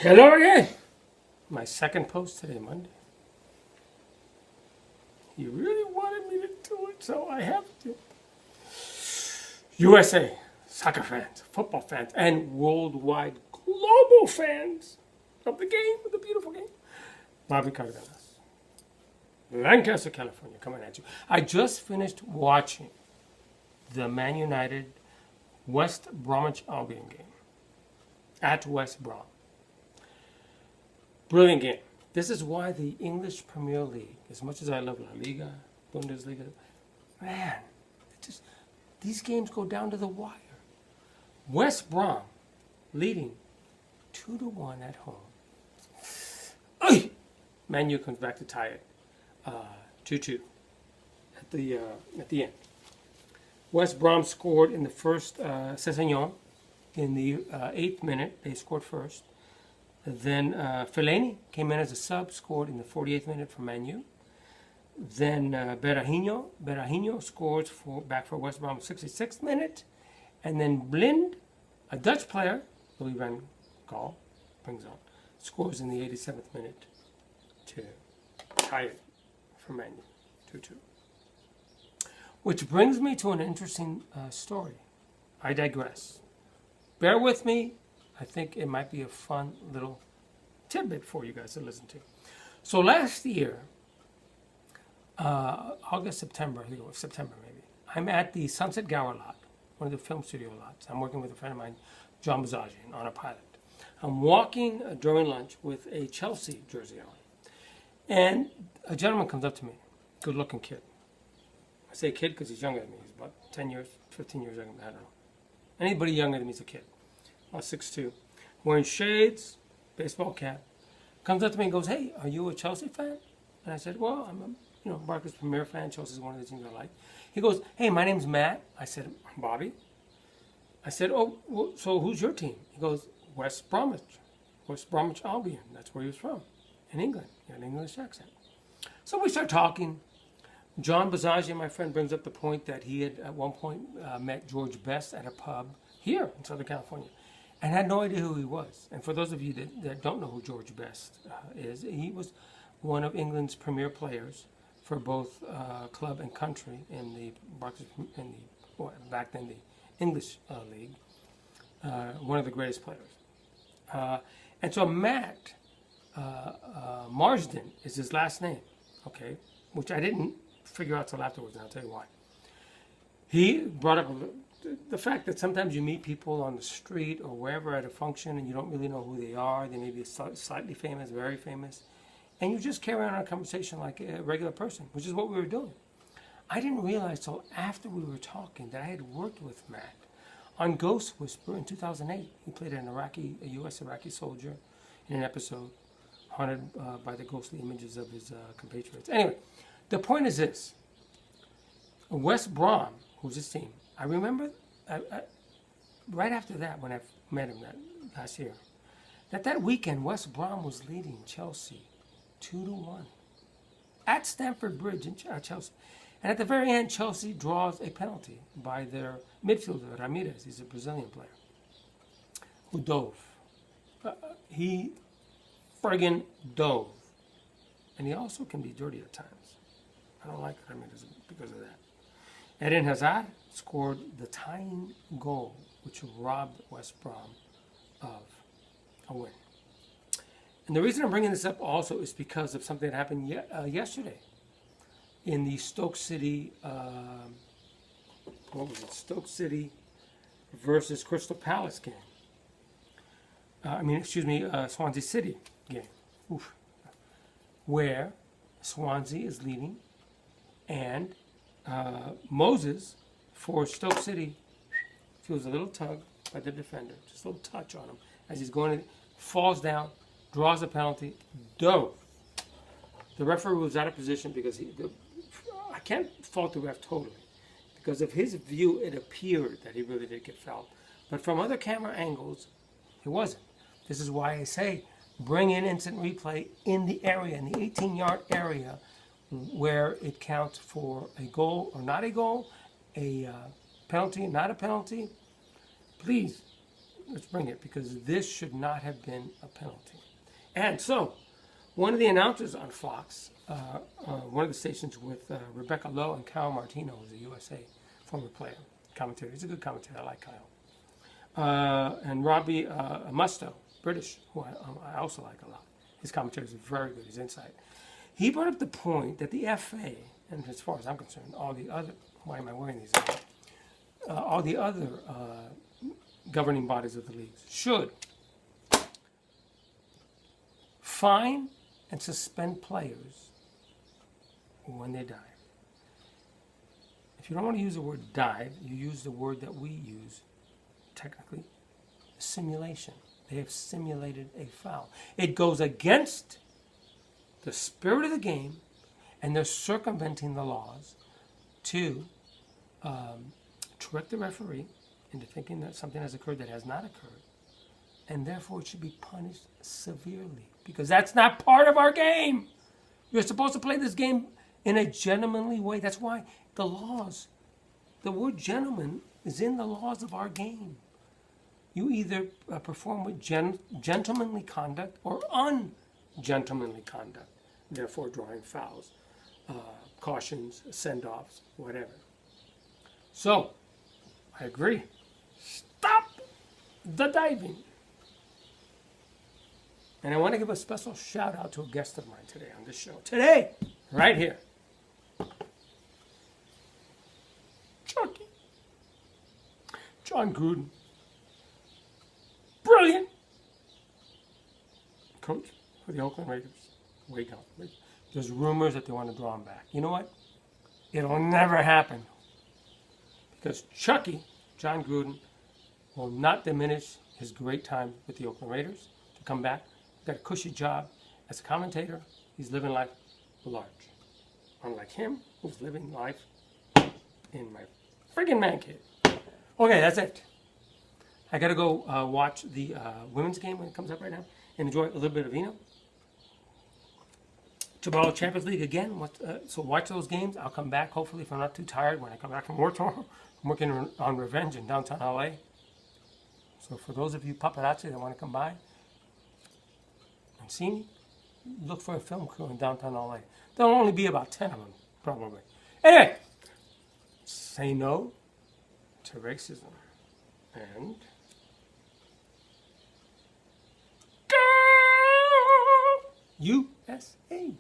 Hello again. My second post today, Monday. You really wanted me to do it, so I have to. USA, soccer fans, football fans, and worldwide global fans of the game, of the beautiful game. Bobby Cardenas, Lancaster, California, coming at you. I just finished watching the Man United West Bromwich Albion game at West Brom. Brilliant game. This is why the English Premier League, as much as I love La Liga, Bundesliga, man, these games go down to the wire. West Brom leading 2-1 at home. Ay! Man U comes back to tie it 2-2 at the end. West Brom scored in the first Cessignon in the 8th minute. They scored first. Then Fellaini came in as a sub, scored in the 48th minute for Man U. Then Berahino scores back for West Brom 66th minute. And then Blind, a Dutch player, Louis van Gaal brings on, scores in the 87th minute to tie it for Man U 2-2. Which brings me to an interesting story. I digress. Bear with me. I think it might be a fun little tidbit for you guys to listen to. So last year, August, September, I think it was September maybe, I'm at the Sunset Gower lot, one of the film studio lots. I'm working with a friend of mine, John Bazagian, on a pilot. I'm walking during lunch with a Chelsea jersey on. And a gentleman comes up to me, good-looking kid. I say kid because he's younger than me. He's about 10 years, 15 years younger than me, I don't know. Anybody younger than me is a kid. 6'2", wearing shades, baseball cap, comes up to me and goes, "Hey, are you a Chelsea fan?" And I said, "Well, I'm a Barca's premier fan. Chelsea's one of the teams I like." He goes, "Hey, my name's Matt." I said, "I'm Bobby." I said, "Oh, well, so who's your team?" He goes, West Bromwich Albion. That's where he was from, in England. He had an English accent. So we start talking. John Bazagian, my friend, brings up the point that he had at one point met George Best at a pub here in Southern California, and had no idea who he was. And for those of you that don't know who George Best is, he was one of England's premier players for both club and country in the back then the English league. One of the greatest players. And so Matt Marsden is his last name, okay, which I didn't figure out till afterwards, and I'll tell you why. He brought up the fact that sometimes you meet people on the street or wherever at a function and you don't really know who they are. They may be slightly famous, very famous, and you just carry on a conversation like a regular person, which is what we were doing. I didn't realize till after we were talking that I had worked with Matt on Ghost Whisperer in 2008. He played a U.S. Iraqi soldier in an episode, haunted by the ghostly images of his compatriots. Anyway, the point is this. West Brom, who's his team, I remember right after that, when I met him last year, that weekend West Brom was leading Chelsea 2-1 at Stamford Bridge in Chelsea. And at the very end, Chelsea draws a penalty by their midfielder, Ramirez. He's a Brazilian player who dove. He friggin' dove. And he also can be dirty at times. I don't like Ramirez because of that. Eden Hazard scored the tying goal, which robbed West Brom of a win. And the reason I'm bringing this up also is because of something that happened yesterday in the Stoke City, Stoke City versus Crystal Palace game. Swansea City game. Oof. Where Swansea is leading, and Moses for Stoke City feels a little tug by the defender, just a little touch on him as he's going, falls down, draws a penalty, dove. The referee was out of position because I can't fault the ref totally, because of his view it appeared that he really did get fouled, but from other camera angles it wasn't. This is why I say bring in instant replay in the area, in the 18-yard area, where it counts for a goal or not a goal, a penalty, not a penalty. Please let's bring it, because this should not have been a penalty. And so, one of the announcers on Fox, one of the stations with Rebecca Lowe and Kyle Martino, who's a USA former player, commentator. He's a good commentator. I like Kyle. And Robbie Musto, British, who I also like a lot. His commentary is very good. His insight. He brought up the point that the FA, and as far as I'm concerned, all the other, why am I wearing these? All the other governing bodies of the leagues should fine and suspend players when they dive. If you don't want to use the word dive, you use the word that we use, technically, simulation. They have simulated a foul. It goes against the spirit of the game, and they're circumventing the laws to trick the referee into thinking that something has occurred that has not occurred, and therefore it should be punished severely, because that's not part of our game. You're supposed to play this game in a gentlemanly way. That's why the laws, the word gentleman is in the laws of our game. You either perform with gentlemanly conduct or ungentlemanly conduct, therefore drawing fouls, cautions, send-offs, whatever. So, I agree. Stop the diving. And I want to give a special shout out to a guest of mine today on this show. Today, right here. Chucky. John Gruden. Brilliant. Coach for the Oakland Raiders. Wake up. There's rumors that they want to draw him back. You know what? It'll never happen. Because Chucky, John Gruden, will not diminish his great time with the Oakland Raiders to come back. He's got a cushy job as a commentator. He's living life large. Unlike him, who's living life in my friggin' man cave. Okay, that's it. I got to go watch the women's game when it comes up right now and enjoy a little bit of vino. Tomorrow, Champions League again. So watch those games. I'll come back, hopefully, if I'm not too tired when I come back from work tomorrow. I'm working on Revenge in downtown LA. So for those of you paparazzi that want to come by and see me, look for a film crew in downtown LA. There'll only be about 10 of them, probably. Anyway, say no to racism. And go USA!